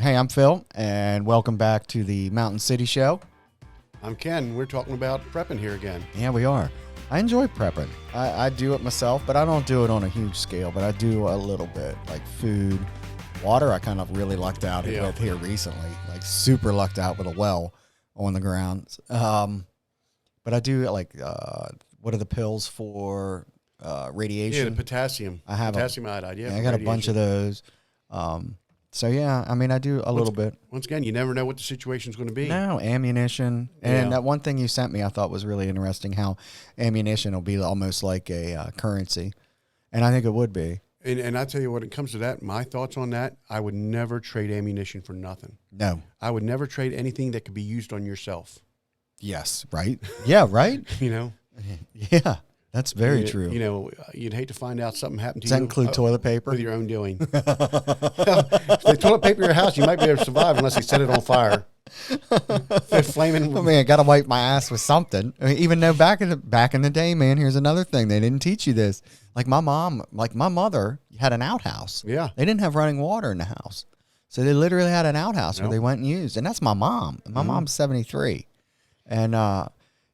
Hey, I'm Phil, and welcome back to the Mountain City Show. I'm Ken. We're talking about prepping here again. Yeah, we are. I enjoy prepping. I do it myself, but I don't do it on a huge scale, but I do a little bit, like food. Water, I kind of really lucked out with here recently, like super lucked out with a well on the ground. But I do like, what are the pills for radiation? Yeah, the potassium. I have potassium iodide. Yeah, I got a bunch of those. So yeah, I mean, I do a little bit. Once again, you never know what the situation's going to be. No, ammunition. And that one thing you sent me I thought was really interesting, how ammunition will be almost like a currency. And I think it would be. And I tell you, when it comes to that, my thoughts on that, I would never trade ammunition for nothing. No. I would never trade anything that could be used on yourself. Yes, right? Yeah, right? You know? Yeah, that's very true. You know, you'd hate to find out something happened to Does that you. include toilet paper? With your own doing. If they toilet paper your house, you might be able to survive unless they set it on fire. They're flaming. I mean, I got to wipe my ass with something. I mean, even though back in the day, man, here's another thing. They didn't teach you this. Like my mother had an outhouse. Yeah. They didn't have running water in the house. So they literally had an outhouse where they went and used. And that's my mom. My mom's 73. And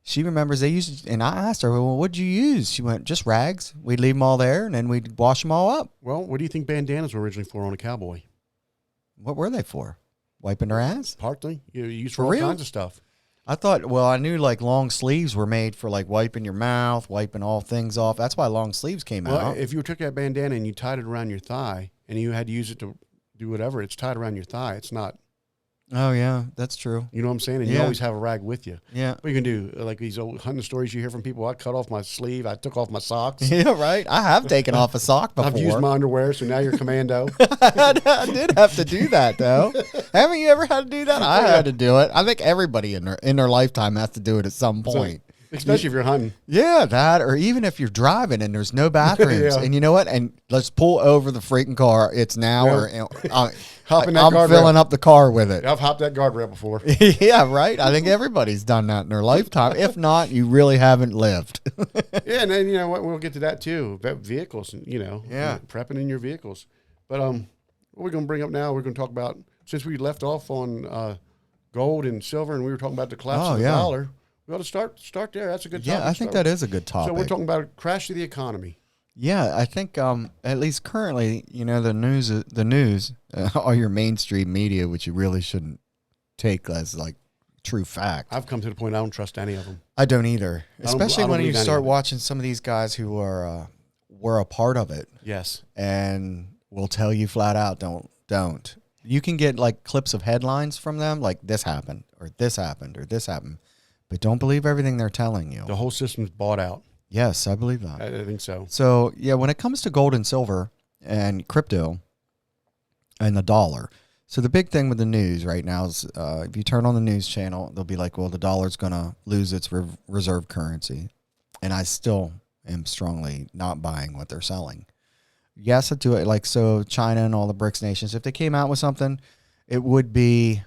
she remembers they used, and I asked her, well, what'd you use? She went, just rags. We'd leave them all there, and then we'd wash them all up. Well, what do you think bandanas were originally for on a cowboy? What were they for? Wiping their ass? Partly. You use for all real? kinds of stuff. I thought, well, I knew like long sleeves were made for like wiping your mouth, wiping all things off. That's why long sleeves came out. If you took that bandana and you tied it around your thigh and you had to use it to do whatever, it's tied around your thigh. It's not. Oh, yeah, that's true. You know what I'm saying? And you always have a rag with you. Yeah. What you can do, like these old hunting stories you hear from people, I cut off my sleeve, I took off my socks. Yeah, right. I have taken off a sock before. I've used my underwear, so now you're commando. I did have to do that, though. Haven't you ever had to do that? I had to do it. I think everybody in their lifetime has to do it at some point. Especially if you're hunting. Yeah, that, or even if you're driving and there's no bathrooms. And you know what? And let's pull over the freaking car. It's now or I'm filling up the car with it. I've hopped that guardrail before. Yeah, right? I think everybody's done that in their lifetime. If not, you really haven't lived. Yeah, and then, you know what? We'll get to that too. About vehicles, you know. Yeah. Prepping in your vehicles. But what we're going to bring up now, we're going to talk about, since we left off on gold and silver and we were talking about the collapse of the dollar, we ought to start there. That's a good topic. Yeah, I think that is a good topic. So we're talking about a crash of the economy. Yeah, I think at least currently, you know, the news, all your mainstream media, which you really shouldn't take as like true fact. I've come to the point I don't trust any of them. I don't either, especially when you start watching watching some of these guys who were a part of it. Yes, and will tell you flat out, don't. You can get like clips of headlines from them, like this happened or this happened or this happened, but don't believe everything they're telling you. the whole system's bought out. Yes, I believe that. I think so. So, yeah, when it comes to gold and silver and crypto and the dollar, so the big thing with the news right now is if you turn on the news channel, they'll be like, well, the dollar's going to lose its reserve currency. And I still am strongly not buying what they're selling. Yes, I do it. Like, so China and all the BRICS nations, if they came out with something, it could be,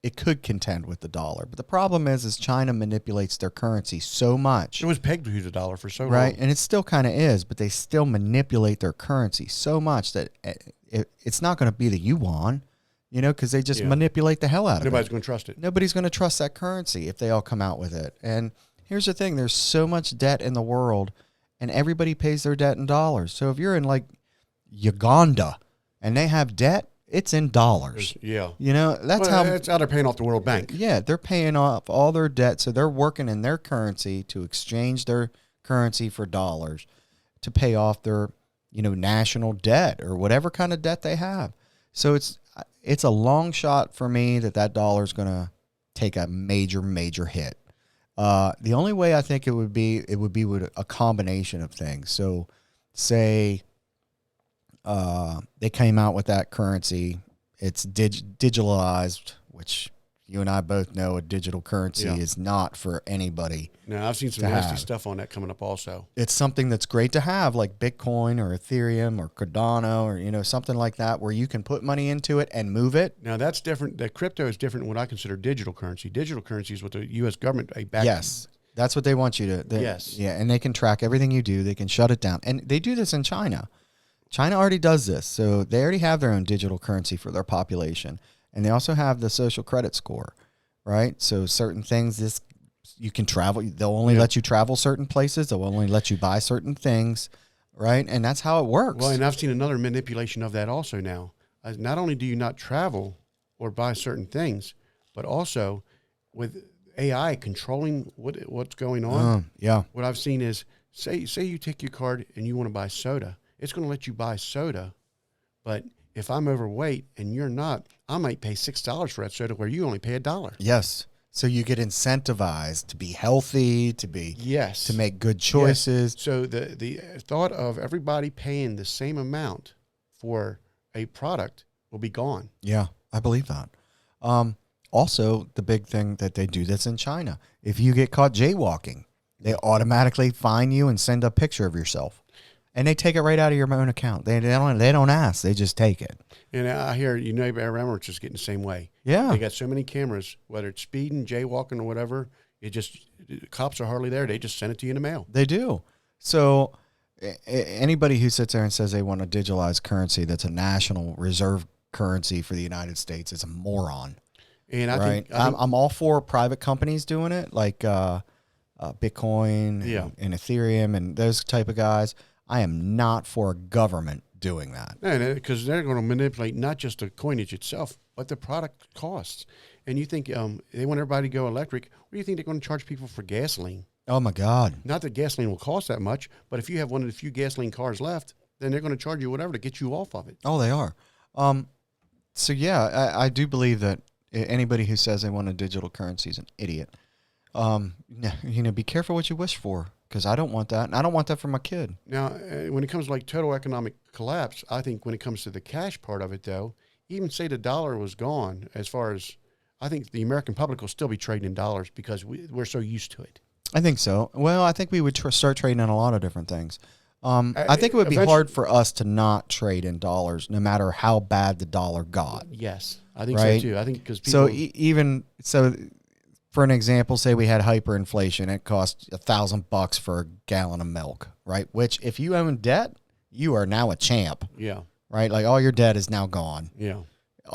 it could contend with the dollar. But the problem is China manipulates their currency so much. It was pegged to the dollar for so long. Right, and it still kind of is, but they still manipulate their currency so much that it's not going to be the yuan, you know, because they just manipulate the hell out of it. Nobody's going to trust it. Nobody's going to trust that currency if they all come out with it. And here's the thing. There's so much debt in the world, and everybody pays their debt in dollars. So if you're in, like, Uganda and they have debt, it's in dollars. Yeah. You know, that's how they're paying off the World Bank. Yeah, they're paying off all their debt. So they're working in their currency to exchange their currency for dollars to pay off their, you know, national debt or whatever kind of debt they have. So it's a long shot for me that dollar is going to take a major hit. The only way I think it would be with a combination of things. So say they came out with that currency. It's digitalized, which you and I both know a digital currency is not for anybody. No, I've seen some nasty stuff on that coming up also. It's something that's great to have, like Bitcoin or Ethereum or Cardano or, you know, something like that where you can put money into it and move it. Now, that's different. The crypto is different than what I consider digital currency. Digital currency is what the U.S. government backs. Yes. That's what they want you to. Yes. Yeah, and they can track everything you do. They can shut it down. And they do this in China. China already does this. So they already have their own digital currency for their population. And they also have the social credit score, right? So certain things, you can travel. They'll only let you travel certain places. They'll only let you buy certain things, right? And that's how it works. Well, and I've seen another manipulation of that also now. Not only do you not travel or buy certain things, but also with AI controlling what's going on. Yeah. What I've seen is, say you take your card and you want to buy soda. It's going to let you buy soda, but if I'm overweight and you're not, I might pay $6 for that soda where you only pay $1. Yes. So you get incentivized to be healthy, to make good choices. Yes. So the thought of everybody paying the same amount for a product will be gone. Yeah, I believe that. Also, the big thing that they do that's in China, if you get caught jaywalking, they automatically fine you and send a picture of yourself. And they take it right out of your own account. They don't ask. They just take it. And I hear around it's just getting the same way. Yeah. They got so many cameras, whether it's speeding, jaywalking, or whatever. Cops are hardly there. They just send it to you in the mail. They do. So anybody who sits there and says they want to digitalize currency that's a national reserve currency for the United States is a moron. And I think I'm all for private companies doing it, like Bitcoin and Ethereum and those type of guys. I am not for a government doing that. Because they're going to manipulate not just the coinage itself, but the product costs. And you think they want everybody to go electric. What do you think they're going to charge people for gasoline? Oh, my God. Not that gasoline will cost that much, but if you have one of the few gasoline cars left, then they're going to charge you whatever to get you off of it. Oh, they are. So, yeah, I do believe that anybody who says they want a digital currency is an idiot. Be careful what you wish for. Because I don't want that, and I don't want that for my kid. Now, when it comes to like total economic collapse, I think when it comes to the cash part of it, though, even say the dollar was gone, as far as I think the American public will still be trading in dollars because we're so used to it. I think so. Well, I think we would start trading in a lot of different things. I think it would be hard for us to not trade in dollars, no matter how bad the dollar got. Yes, I think so too. I think because for an example, say we had hyperinflation, it cost $1,000 for a gallon of milk, right? Which, if you own debt, you are now a champ. Yeah. Right? Like, all your debt is now gone. Yeah.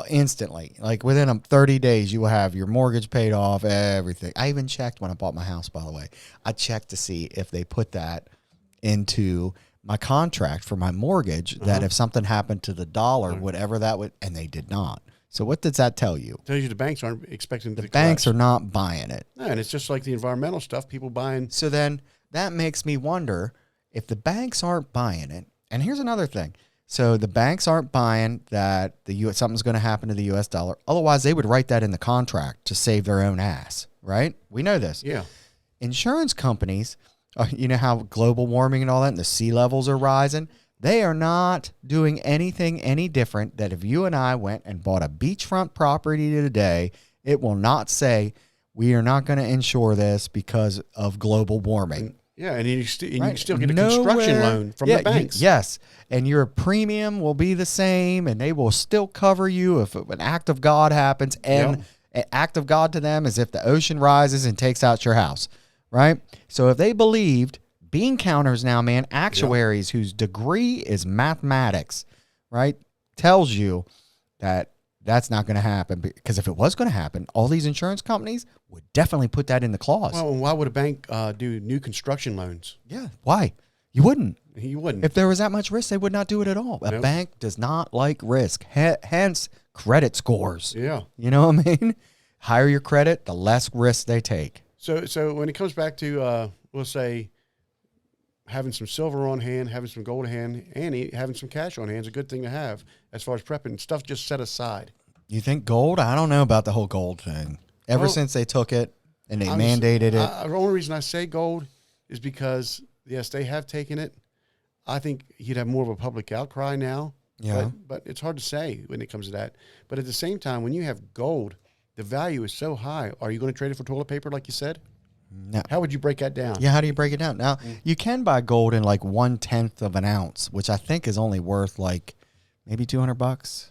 Instantly. Like, within 30 days, you will have your mortgage paid off, everything. I even checked when I bought my house, by the way. I checked to see if they put that into my contract for my mortgage, that if something happened to the dollar, whatever that would, and they did not. So what does that tell you? It tells you the banks aren't expecting the banks are not buying it. No, and it's just like the environmental stuff, people buying. So then that makes me wonder if the banks aren't buying it. And here's another thing. So the banks aren't buying that something's going to happen to the U.S. dollar. Otherwise, they would write that in the contract to save their own ass, right? We know this. Yeah. Insurance companies, you know how global warming and all that, and the sea levels are rising. They are not doing anything any different that if you and I went and bought a beachfront property today, it will not say we are not going to insure this because of global warming. And you can still get a construction loan from the banks. Yes, and your premium will be the same, and they will still cover you if an act of God happens. And an act of God to them is if the ocean rises and takes out your house, right? So if they believed, bean counters now, man, actuaries whose degree is mathematics, right, tells you that that's not going to happen. Because if it was going to happen, all these insurance companies would definitely put that in the clause. Well, why would a bank do new construction loans? Yeah, why? You wouldn't. You wouldn't. If there was that much risk, they would not do it at all. A bank does not like risk. Hence, credit scores. Yeah. You know what I mean? Higher your credit, the less risk they take. So when it comes back to, we'll say, having some silver on hand, having some gold on hand, and having some cash on hand is a good thing to have as far as prepping. Stuff just set aside. You think gold? I don't know about the whole gold thing. Ever since they took it and they mandated it. The only reason I say gold is because, yes, they have taken it. I think you'd have more of a public outcry now. Yeah. But it's hard to say when it comes to that. But at the same time, when you have gold, the value is so high. Are you going to trade it for toilet paper like you said? No. How would you break that down? Yeah, how do you break it down? Now, you can buy gold in like 1/10 of an ounce, which I think is only worth like maybe $200.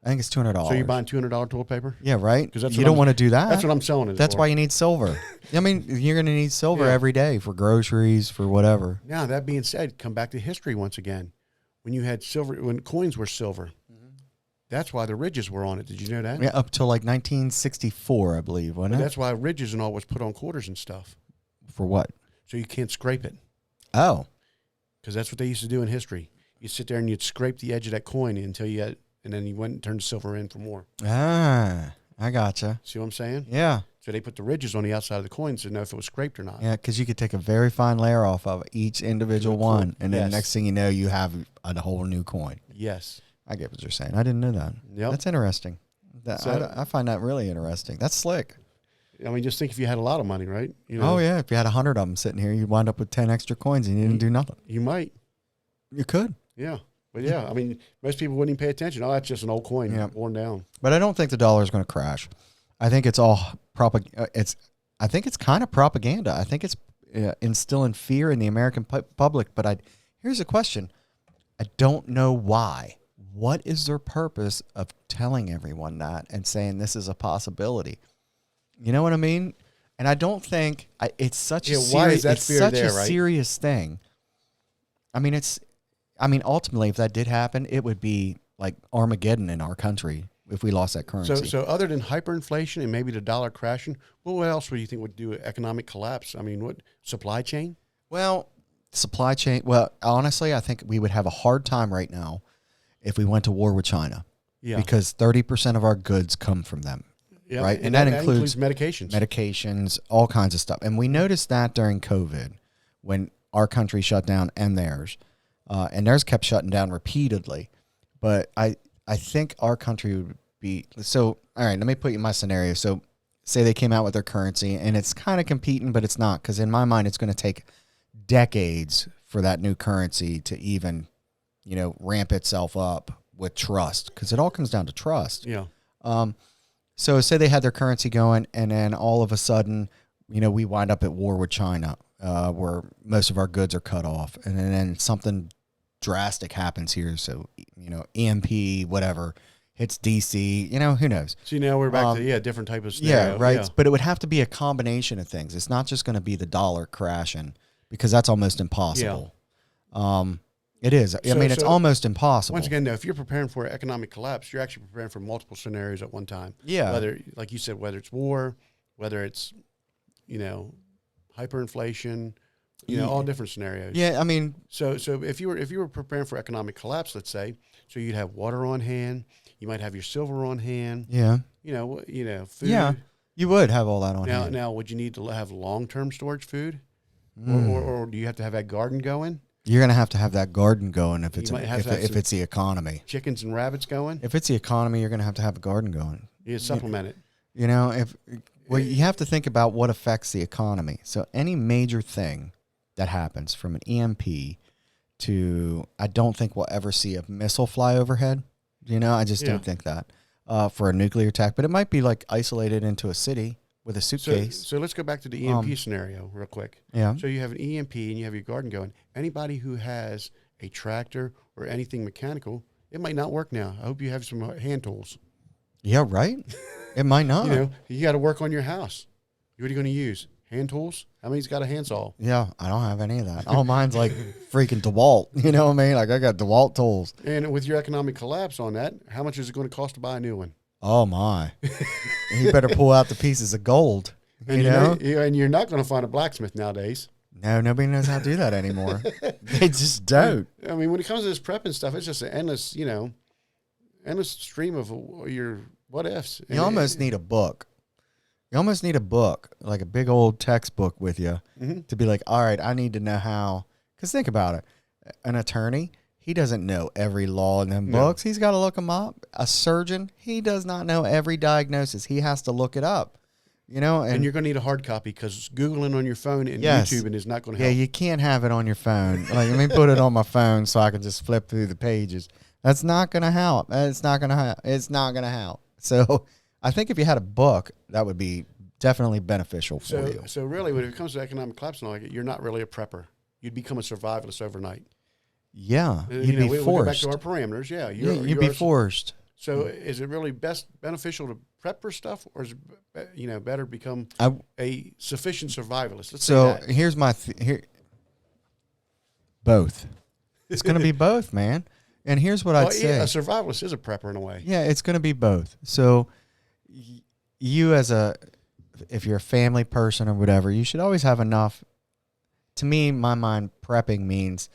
I think it's $200. So you're buying $200 toilet paper? Yeah, right? Because you don't want to do that. That's what I'm selling it That's for. why you need silver. I mean, you're going to need silver every day for groceries, for whatever. Now, that being said, come back to history once again. when you had silver, when coins were silver. That's why the ridges were on it. Did you know that? Yeah, up till like 1964, I believe, wasn't But it? that's why ridges and all was put on quarters and stuff. For what? So you can't scrape it. Oh. Because that's what they used to do in history. You'd sit there and you'd scrape the edge of that coin until you had, and then you went and turned the silver in for more. Ah, I gotcha. See what I'm saying? Yeah. So they put the ridges on the outside of the coin to know if it was scraped or not. Yeah, because you could take a very fine layer off of each individual one, and then Yes. next thing you know, you have a whole new coin. Yes. I get what you're saying. I didn't know that. Yep. That's interesting. So- I find that really interesting. That's slick. I mean, just think if you had a lot of money, right? You know, Oh, yeah. If you had 100 of them sitting here, you'd wind up with 10 extra coins and you didn't do nothing. You might. You could. Yeah. But yeah, I mean, most people wouldn't even pay attention. Oh, that's just an old coin worn down. But I don't think the dollar is going to crash. I think it's all I think it's kind of propaganda. I think it's instilling fear in the American public. But here's a question. I don't know why. What is their purpose of telling everyone that and saying this is a possibility? You know what I mean? And I don't think it's such a why is that it's fear such there, a right? serious thing. I mean, ultimately, if that did happen, it would be like Armageddon in our country if we lost that currency. So other than hyperinflation and maybe the dollar crashing, well, what else would you think would do economic collapse? I mean, what, supply chain? Well, supply chain. Well, honestly, I think we would have a hard time right now if we went to war with China. Yeah. Because 30% of our goods come from them. Yeah, right? And that includes medications. Medications, all kinds of stuff. And we noticed that during COVID when our country shut down and theirs. And theirs kept shutting down repeatedly. But I think our country would be so. All right, let me put you in my scenario. So, say they came out with their currency, and it's kind of competing, but it's not, because in my mind, it's going to take decades for that new currency to even, ramp itself up with trust, because it all comes down to trust. Yeah. So, say they had their currency going, and then all of a sudden, we wind up at war with China, where most of our goods are cut off, and then something drastic happens here. So, EMP, whatever, hits DC, who knows? See, now we're back to, different type of scenario. Yeah, right. Yeah. But it would have to be a combination of things. It's not just going to be the dollar crashing, because that's almost impossible. Yeah. It is. It's almost impossible. Once again, though, if you're preparing for economic collapse, you're actually preparing for multiple scenarios at one time. Yeah. Whether, like you said, whether it's war, whether it's, hyperinflation, all different scenarios. Yeah, so if you were preparing for economic collapse, let's say, so you'd have water on hand, you might have your silver on hand. Yeah. Food. Yeah, you would have all that on hand. Now, would you need to have long-term storage food, or do you have to have that garden going? You're going to have that garden going if it's the economy. Chickens and rabbits going. If it's the economy, you're going to have a garden going. You supplement it. You have to think about what affects the economy. So any major thing that happens, from an EMP to, I don't think we'll ever see a missile fly overhead. I just don't think that for a nuclear attack. But it might be like isolated into a city with a suitcase. So let's go back to the EMP scenario real quick. Yeah. So you have an EMP and you have your garden going. Anybody who has a tractor or anything mechanical, it might not work now. I hope you have some hand tools. Yeah, right? It might not. You got to work on your house. What are you going to use? Hand tools? How many's got a handsaw? Yeah, I don't have any of that. All mine's like freaking DeWalt. You know what I mean? Like, I got DeWalt tools. And with your economic collapse on that, how much is it going to cost to buy a new one? Oh, my. You better pull out the pieces of gold. And you're not going to find a blacksmith nowadays. No, nobody knows how to do that anymore. They just don't. I mean, when it comes to this prepping stuff, it's just an endless, endless stream of your what ifs. You almost need a book. You almost need a book, like a big old textbook with you, to be like, all right, I need to know how. Because think about it. An attorney, he doesn't know every law in them books. He's got to look them up. A surgeon, he does not know every diagnosis. He has to look it up. And you're going to need a hard copy, because Googling on your phone and YouTube is not going to help. Yeah, you can't have it on your phone. Like, let me put it on my phone so I can just flip through the pages. That's not going to help. It's not going to help. So I think if you had a book, that would be definitely beneficial for you. So really, when it comes to economic collapse and all that, you're not really a prepper. You'd become a survivalist overnight. Yeah, you'd be forced. We'll go back to our parameters. Yeah, you'd be forced. So is it really beneficial to prep for stuff, or is it better become a sufficient survivalist? Let's say that. Here's my both. It's going to be both, man. And here's what Well, I'd say. a survivalist is a prepper in a way. Yeah, it's going to be both. So you if you're a family person or whatever, you should always have enough. To me, in my mind, prepping means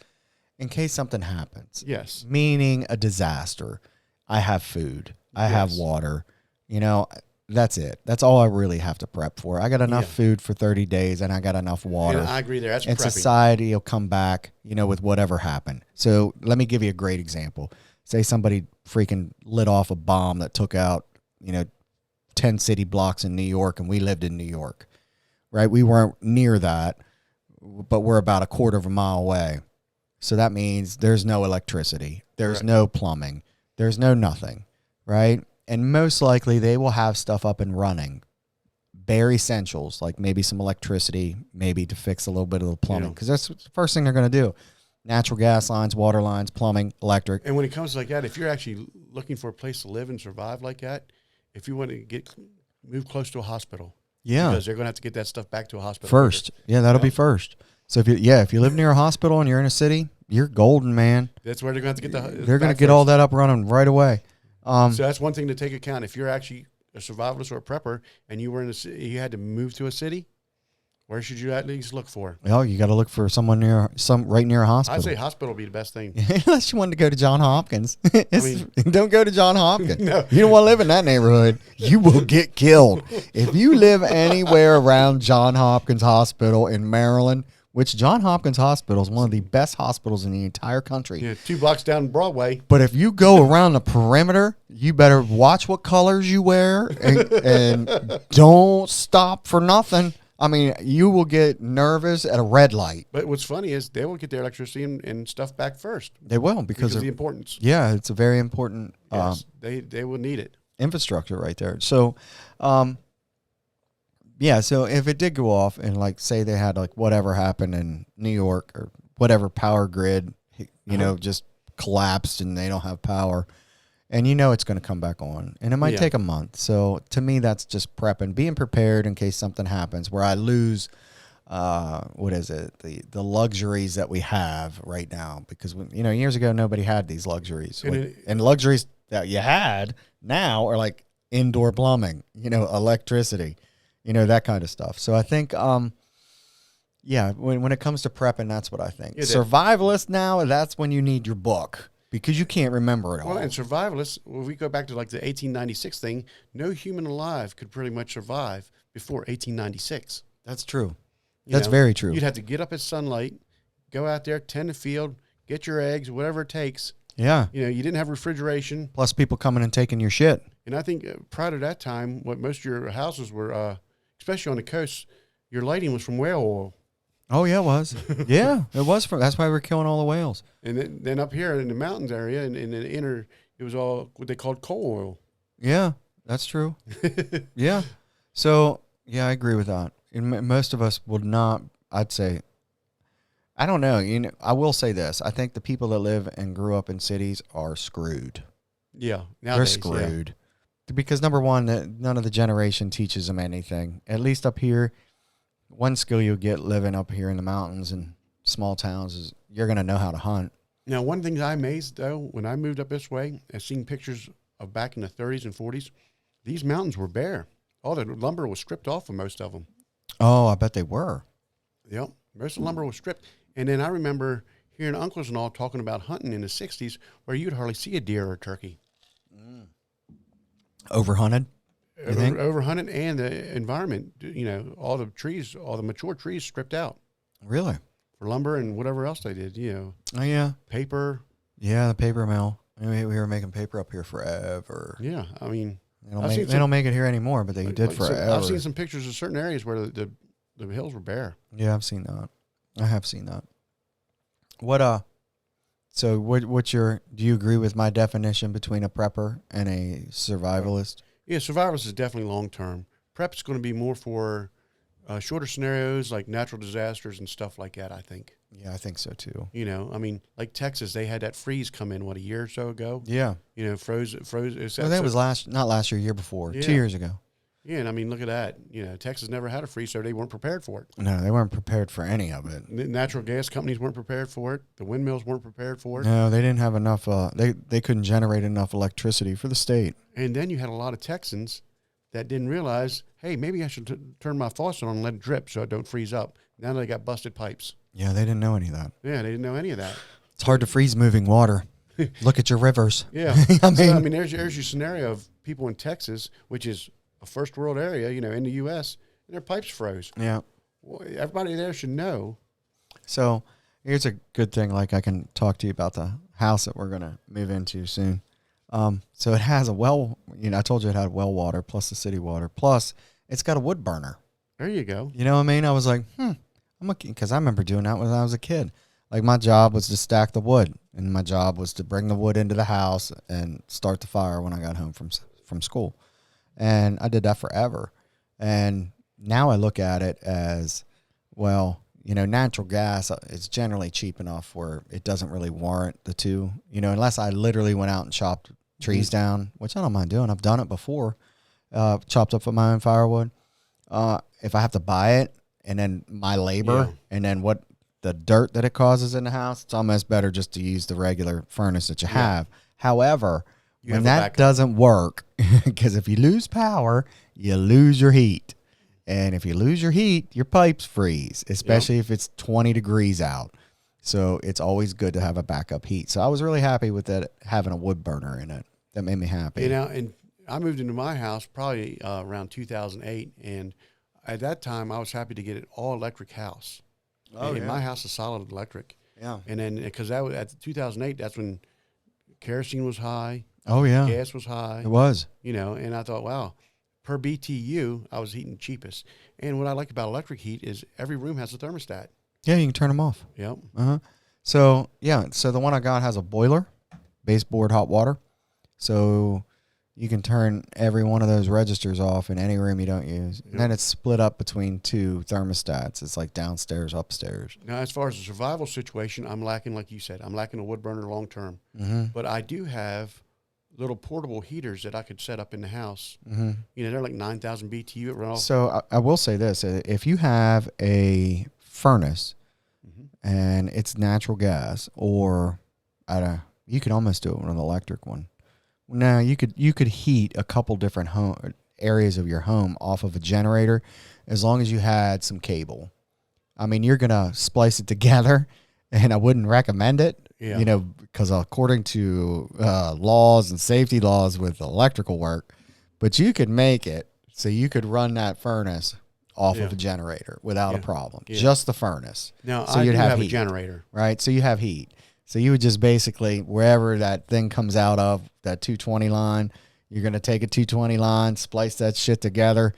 in case something happens. Yes. Meaning a disaster. I have food. I have water. That's it. That's all I really have to prep for. I got enough food for 30 days and I got enough water. And I agree there. That's and prepping. Society will come back, with whatever happened. So let me give you a great example. Say somebody freaking lit off a bomb that took out, 10 city blocks in New York, and we lived in New York, right? We weren't near that, but we're about a quarter of a mile away. So that means there's no electricity. There's no plumbing. There's no nothing, right? And most likely they will have stuff up and running. Bare essentials, like maybe some electricity, maybe to fix a little bit of the plumbing, because that's the first thing they're going to do. Natural gas lines, water lines, plumbing, electric. And when it comes like that, if you're actually looking for a place to live and survive like that, if you want to move close to a hospital, because they're going to have to get that stuff back to a hospital first. Later. Yeah, that'll be first. So if you live near a hospital and you're in a city, you're golden, man. That's where they're going to have to get they're going to get all that up running right away. So that's one thing to take account. If you're actually a survivalist or a prepper and you were you had to move to a city, where should you at least look for? Oh, you got to look for someone right near a hospital. I'd say hospital would be the best thing. Unless you wanted to go to Johns Hopkins. Don't go to Johns Hopkins. No. You don't want to live in that neighborhood. You will get killed. If you live anywhere around Johns Hopkins Hospital in Maryland, which Johns Hopkins Hospital is one of the best hospitals in the entire country. Yeah, 2 blocks down Broadway. But if you go around the perimeter, you better watch what colors you wear and don't stop for nothing. I mean, you will get nervous at a red light. But what's funny is they will get their electricity and stuff back first. They will because of the importance. Yeah, it's a very important yes, they will need it. Infrastructure right there. So, so if it did go off and say they had whatever happened in New York or whatever power grid, just collapsed and they don't have power. And it's going to come back on. And it might take a month. So to me, that's just prepping, being prepared in case something happens where I lose, the luxuries that we have right now. Because, years ago, nobody had these luxuries. And luxuries that you had now are like indoor plumbing, electricity, that kind of stuff. So I think, when it comes to prepping, that's what I think. Survivalist now, that's when you need your book. Because you can't remember it all. Well, and survivalists, when we go back to the 1896 thing, no human alive could pretty much survive before 1896. That's true. That's very true. You'd have to get up at sunlight, go out there, tend the field, get your eggs, whatever it takes. Yeah. You didn't have refrigeration. Plus people coming and taking your shit. And I think prior to that time, what most of your houses were, especially on the coast, your lighting was from whale oil. Oh, yeah, it was. Yeah, it was. That's why we're killing all the whales. And then up here in the mountains area and in the inner, it was all what they called coal oil. Yeah, that's true. Yeah. So, yeah, I agree with that. And most of us would not, I'd say, I don't know. I will say this. I think the people that live and grew up in cities are screwed. Yeah. Nowadays, they're screwed. Yeah. Because, number one, none of the generation teaches them anything. At least up here. One skill you'll get living up here in the mountains and small towns is you're going to know how to hunt. Now, one thing I'm amazed, though, when I moved up this way, I've seen pictures of back in the 30s and 40s, these mountains were bare. All the lumber was stripped off of most of them. Oh, I bet they were. Yep. Most of the lumber was stripped. And then I remember hearing uncles and all talking about hunting in the 60s where you'd hardly see a deer or a turkey. Overhunted? Overhunted, and the environment, all the trees, all the mature trees stripped out. Really? For lumber and whatever else they did, Oh, yeah. Paper. Yeah, the paper mill. We were making paper up here forever. Yeah, I mean. They don't make it here anymore, but they did forever. I've seen some pictures of certain areas where the hills were bare. Yeah, I've seen that. I have seen that. Do you agree with my definition between a prepper and a survivalist? Yeah, survivalist is definitely long-term. Prep's going to be more for shorter scenarios like natural disasters and stuff like that, I think. Yeah, I think so too. I mean, like Texas, they had that freeze come in, a year or so ago? Yeah. Froze. Well, that was not last year, year before, 2 years ago. Yeah, and I mean, look at that. You know, Texas never had a freeze, so they weren't prepared for it. No, they weren't prepared for any of it. Natural gas companies weren't prepared for it. The windmills weren't prepared for it. No, they didn't have enough. They couldn't generate enough electricity for the state. And then you had a lot of Texans that didn't realize, hey, maybe I should turn my faucet on and let it drip so it don't freeze up. Now they got busted pipes. Yeah, they didn't know any of that. Yeah, they didn't know any of that. It's hard to freeze moving water. Look at your rivers. Yeah. I mean, There's your scenario of people in Texas, which is a first world area, you know, in the U.S., and their pipes froze. yeah. Well, everybody there should know. So here's a good thing. Like, I can talk to you about the house that we're going to move into soon. So it has a well, you know, I told you it had well water plus the city water, plus it's got a wood burner. There you go. You know what I mean? I was like, because I remember doing that when I was a kid. Like, my job was to stack the wood, and my job was to bring the wood into the house and start the fire when I got home from school. And I did that forever. And now I look at it as, well, you know, natural gas is generally cheap enough where it doesn't really warrant the two, you know, unless I literally went out and chopped trees down, which I don't mind doing. I've done it before, chopped up with my own firewood. If I have to buy it and then my labor and then what the dirt that it causes in the house, it's almost better just to use the regular furnace that you have. However, when that doesn't work, because if you lose power, you lose your heat. And if you lose your heat, your pipes freeze, especially if it's 20 degrees out. So it's always good to have a backup heat. So I was really happy with that, having a wood burner in it. That made me happy. You know, and I moved into my house probably around 2008. And at that time, I was happy to get an all-electric house. Oh, and my house is solid electric. Yeah. And then, because that was at 2008, that's when kerosene was high. Oh, yeah. Gas was high. It was. You know, and I thought, wow, per BTU, I was heating cheapest. And what I like about electric heat is every room has a thermostat. Yeah, you can turn them off. Yep. So, yeah, so the one I got has a boiler, baseboard hot water. So you can turn every one of those registers off in any room you don't use. And then it's split up between two thermostats. It's like downstairs, upstairs. Now, as far as the survival situation, I'm lacking, like you said, I'm lacking a wood burner long term. But I do have little portable heaters that I could set up in the house. You know, they're like 9,000 BTU. It run off. So I will say this. If you have a furnace and it's natural gas, or you could almost do it with an electric one. Now, you could heat a couple different areas of your home off of a generator as long as you had some cable. I mean, you're going to splice it together, and I wouldn't recommend it, you know, because according to laws and safety laws with electrical work, but you could make it so you could run that furnace off of a generator without a problem. Just the furnace. Now, so I you'd do have heat, a generator. right? So you have heat. So you would just basically, wherever that thing comes out of, that 220 line, you're going to take a 220 line, splice that shit together,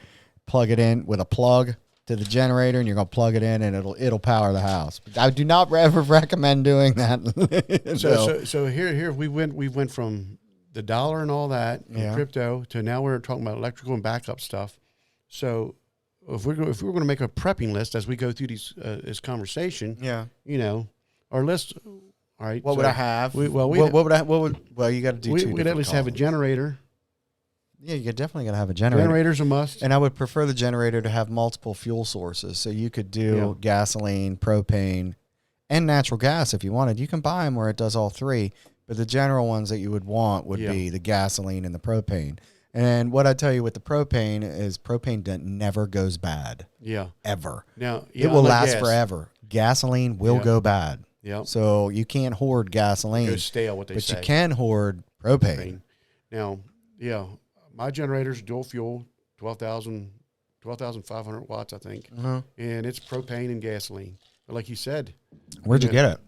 plug it in with a plug to the generator, and you're going to plug it in, and it'll power the house. I do not ever recommend doing that. So here we went from the dollar and all that, and crypto, to now we're talking about electrical and backup stuff. So if we're going to make a prepping list as we go through this conversation, you know, our list. All right. What would I have? You got to do two. We'd at least have a generator. Yeah, you definitely got to have a generator. Generator's a must. And I would prefer the generator to have multiple fuel sources. So you could do gasoline, propane, and natural gas if you wanted. You can buy them where it does all three. But the general ones that you would want would be the gasoline and the propane. And what I tell you with the propane is propane never goes bad. Yeah. Ever. Now, it will last forever. Gasoline will go bad. Yeah. So you can't hoard gasoline. It goes stale, what they say. But you can hoard propane. Now, my generator's dual fuel, 12,500 watts, I think. And it's propane and gasoline. But like you said. Where'd you get it?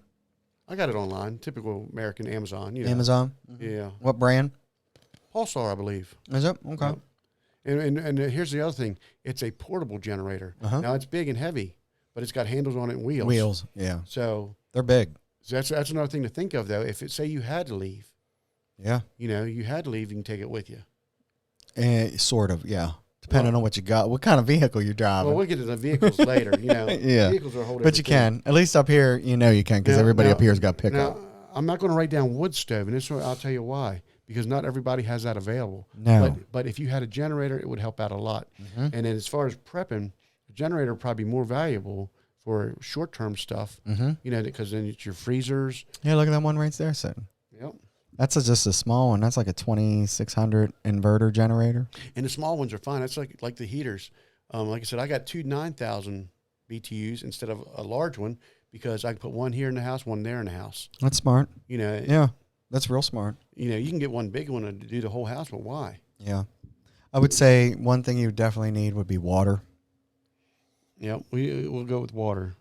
I got it online. Typical American Amazon. You know. Amazon? Yeah. What brand? Pulsar, I believe. Is it? Okay. And here's the other thing. It's a portable generator. Now, it's big and heavy, but it's got handles on it and wheels. Wheels, yeah. So they're big. So that's another thing to think of, though. If say you had to leave, you know, you had to leave, you can take it with you. Sort of, yeah. Depending on what you got, what kind of vehicle you're driving. Well, we'll get to the vehicles later. You know, vehicles are a whole different But you can, at least up here, you know, you can, because everybody up here has got pickup. Now, I'm not going to write down wood stove, and this one I'll tell you why. because not everybody has that available. No. But if you had a generator, it would help out a lot. And then as far as prepping, a generator would probably be more valuable for short-term stuff, because then it's your freezers. Yeah, look at that one right there sitting. Yep. That's just a small one. That's like a 2600 inverter generator. And the small ones are fine. That's like the heaters. Like I said, I got two 9,000 BTUs instead of a large one because I can put one here in the house, one there in the house. That's smart. Yeah, that's real smart. You can get one big one to do the whole house, but why? Yeah. I would say one thing you definitely need would be water. Yeah, we'll go with water.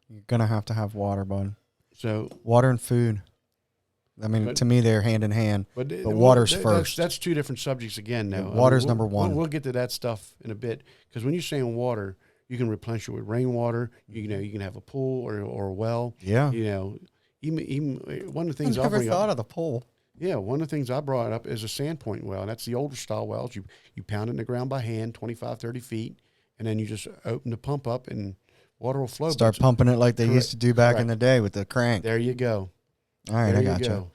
You're going to have water, bud. So water and food. I mean, to me, they're hand in hand. But water's first. That's two different subjects again, though. Water's number one. We'll get to that stuff in a bit because when you're saying water, you can replenish it with rainwater. You can have a pool or a well. Yeah. Even one of the things I never thought of the pool. Yeah, one of the things I brought up is a sandpoint well, and that's the older style wells. You pound it in the ground by hand, 25, 30 feet, and then you just open the pump up and water will flow. Start pumping it like they used to do back in the day with the crank. There you go. All right, I got you.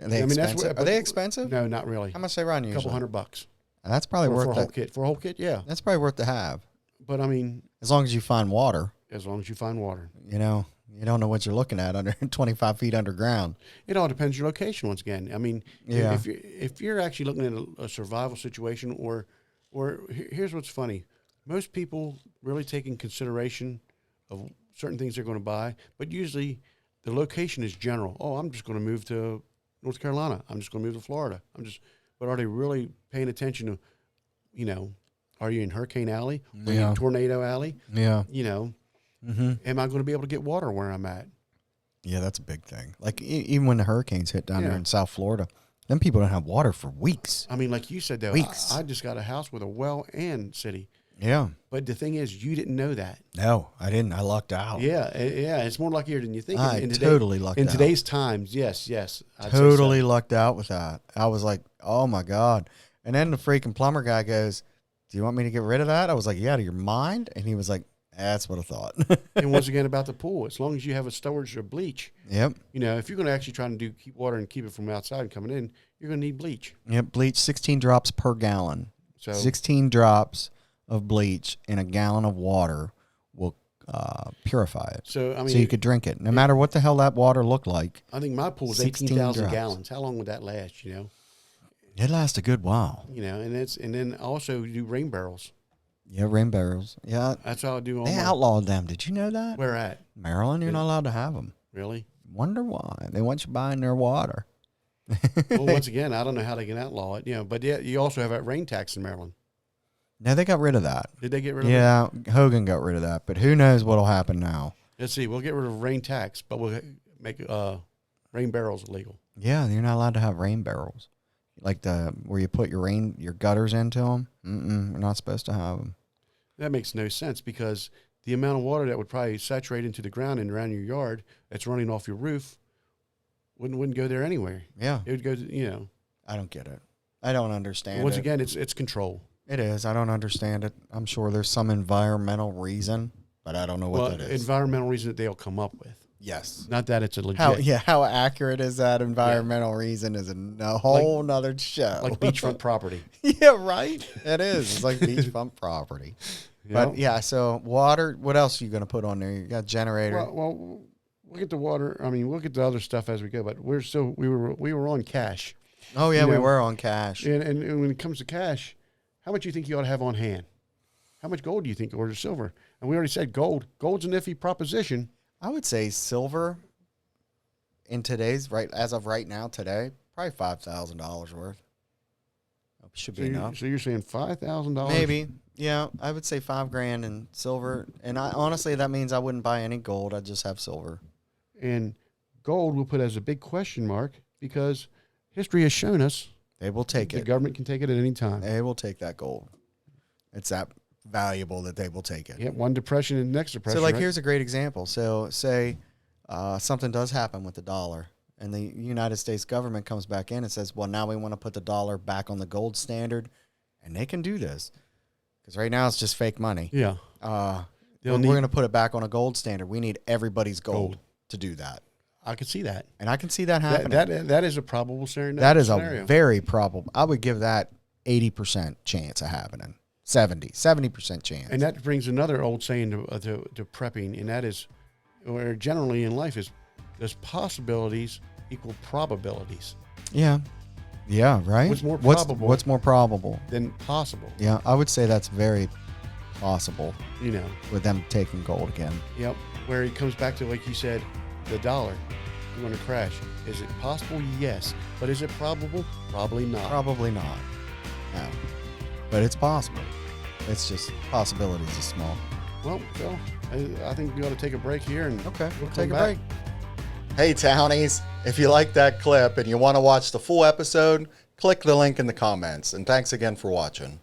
Are they expensive? Are they expensive? No, not really. How much they run usually? A couple $100. That's probably worth for a whole kit. For a whole kit, yeah. That's probably worth to have. But I mean, as long as you find water. As long as you find water. You don't know what you're looking at under 25 feet underground. It all depends your location. Once again, I mean, if you're actually looking at a survival situation, or here's what's funny: most people really take in consideration of certain things they're going to buy, but usually the location is general. Oh, I'm just going to move to North Carolina. I'm just going to move to Florida. But are they really paying attention to, are you in Hurricane Alley? Are you in Tornado Alley? Yeah. Am I going to be able to get water where I'm at? Yeah, that's a big thing. Like even when the hurricanes hit down there in South Florida, then people don't have water for weeks. I mean, like you said, though, I just got a house with a well and city. Yeah. But the thing is, you didn't know that. No, I didn't. I lucked out. Yeah. It's more luckier than you think. Totally lucked out. In today's times, yes. I'd totally lucked out with that. I was like, oh, my God. And then the freaking plumber guy goes, do you want me to get rid of that? I was like, you out of your mind? And he was like, that's what I thought. And once again, about the pool, as long as you have a storage of bleach. Yep. If you're going to actually try to keep water and keep it from outside and coming in, you're going to need bleach. Yep, bleach, 16 drops per gallon. So 16 drops of bleach in a gallon of water will purify it. So you could drink it, no matter what the hell that water looked like. I think my pool is 18,000 gallons. How long would that last? It lasts a good while. And then also you do rain barrels. Yeah, rain barrels. Yeah, that's how I do. They outlawed them. Did you know that? Where at? Maryland. You're not allowed to have them. Really? Wonder why? They want you buying their water. Well, once again, I don't know how they can outlaw it. But you also have a rain tax in Maryland. No, they got rid of that. Did they get rid of it? Yeah, Hogan got rid of that. But who knows what'll happen now? Let's see. We'll get rid of rain tax, but we'll make rain barrels illegal. Yeah, you're not allowed to have rain barrels, like where you put your gutters into them. You're not supposed to have them. That makes no sense because the amount of water that would probably saturate into the ground and around your yard that's running off your roof wouldn't go there anywhere. Yeah, it would go to, I don't get it. I don't understand. Once again, it's control. It is. I don't understand it. I'm sure there's some environmental reason, but I don't know what that is. Environmental reason that they'll come up with. Yes. Not that it's a legit. How accurate is that environmental reason is a whole nother show. Like beachfront property. Yeah, right? It is. It's like beachfront property. But so water, what else are you going to put on there? You got generator. Well, we'll get the water. I mean, we'll get the other stuff as we go, but we were on cash. Oh, yeah, we were on cash. And when it comes to cash, how much do you think you ought to have on hand? How much gold do you think, or silver? And we already said gold. Gold's an iffy proposition. I would say silver in as of right now, today, probably $5,000 worth. Should be enough. So you're saying $5,000? Maybe. Yeah, I would say $5,000 in silver. And honestly, that means I wouldn't buy any gold. I'd just have silver. And gold we'll put as a big question mark because history has shown us they will take it. The government can take it at any time. They will take that gold. It's that valuable that they will take it. Yeah, one depression and next depression. So, here's a great example. So, say something does happen with the dollar, and the United States government comes back in and says, well, now we want to put the dollar back on the gold standard, and they can do this because right now it's just fake money. Yeah. We're going to put it back on a gold standard. We need everybody's gold to do that. I could see that. And I can see that happening. That is a probable scenario. That is a very probable. I would give that 80% chance of happening. 70% chance. And that brings another old saying to prepping, and that is, where generally in life is, does possibilities equal probabilities? Yeah. Yeah, right? What's more probable? What's more probable than possible? Yeah, I would say that's very possible. You know, with them taking gold again. Yep. Where it comes back to, like you said, the dollar going to crash. Is it possible? Yes. But is it probable? Probably not. Probably not. No. But it's possible. It's just possibilities is small. Well, Phil, I think we ought to take a break here, and okay, we'll take a back. break. Hey, Townies, if you like that clip and you want to watch the full episode, click the link in the comments. And thanks again for watching.